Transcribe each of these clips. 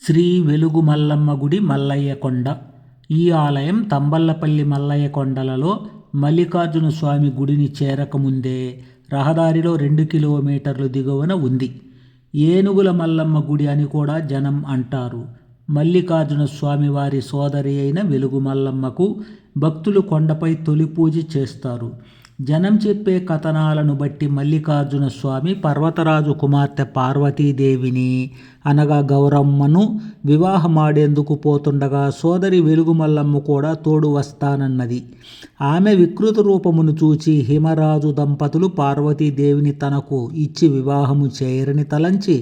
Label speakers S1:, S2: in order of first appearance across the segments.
S1: శ్రీ వెలుగు మల్లమ్మ గుడి మల్లయ్య కొండ. ఈ ఆలయం తంబళ్లపల్లి మల్లయ్య కొండలలో మల్లికార్జున స్వామి గుడిని చేరకముందే రహదారిలో 2 కిలోమీటర్లు దిగువన ఉంది. ఏనుగుల మల్లమ్మ గుడి అని కూడా జనం అంటారు. మల్లికార్జున స్వామి వారి సోదరి అయిన వెలుగు మల్లమ్మకు భక్తులు కొండపై తొలి పూజ చేస్తారు. జనం చెప్పే కథనాలను బట్టి మల్లికార్జున స్వామి పర్వతరాజు కుమార్తె పార్వతీదేవిని అనగా గౌరమ్మను వివాహమాడేందుకు పోతుండగా సోదరి వెలుగు మల్లమ్మ కూడా తోడు వస్తానన్నది. ఆమె వికృత రూపమును చూచి హిమరాజు దంపతులు పార్వతీదేవిని తనకు ఇచ్చి వివాహము చేయరని తలంచి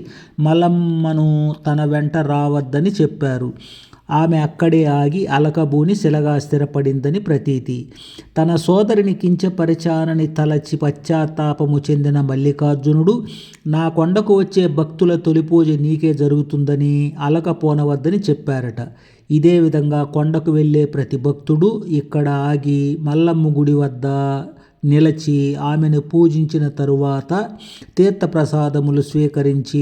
S1: మల్లమ్మను తన వెంట రావద్దని చెప్పారు. ఆమె అక్కడే ఆగి అలకబూని శిలగా స్థిరపడిందని ప్రతీతి. తన సోదరిని కించపరిచానని తలచి పశ్చాత్తాపము చెందిన మల్లికార్జునుడు, నా కొండకు వచ్చే భక్తుల తొలి పూజ నీకే జరుగుతుందని అలక పోనవద్దని చెప్పారట. ఇదే విధంగా కొండకు వెళ్ళే ప్రతి భక్తుడు ఇక్కడ ఆగి మల్లమ్మ గుడి వద్ద నిలచి ఆమెను పూజించిన తరువాత తీర్థప్రసాదములు స్వీకరించి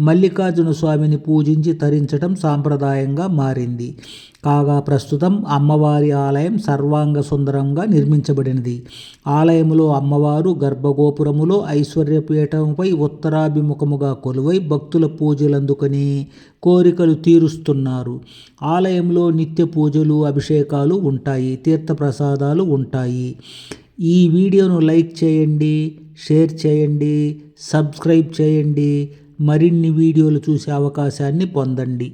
S1: మల్లికార్జున స్వామిని పూజించి తరించడం సాంప్రదాయంగా మారింది. కాగా ప్రస్తుతం అమ్మవారి ఆలయం సర్వాంగ సుందరంగా నిర్మించబడినది. ఆలయములో అమ్మవారు గర్భగోపురములో ఐశ్వర్యపీఠంపై ఉత్తరాభిముఖముగా కొలువై భక్తుల పూజలందుకొని కోరికలు తీరుస్తున్నారు. ఆలయంలో నిత్య పూజలు, అభిషేకాలు ఉంటాయి, తీర్థప్రసాదాలు ఉంటాయి. ఈ వీడియోను లైక్ చేయండి, షేర్ చేయండి, సబ్స్క్రైబ్ చేయండి. మరిన్ని వీడియోలు చూసే అవకాశాన్ని పొందండి.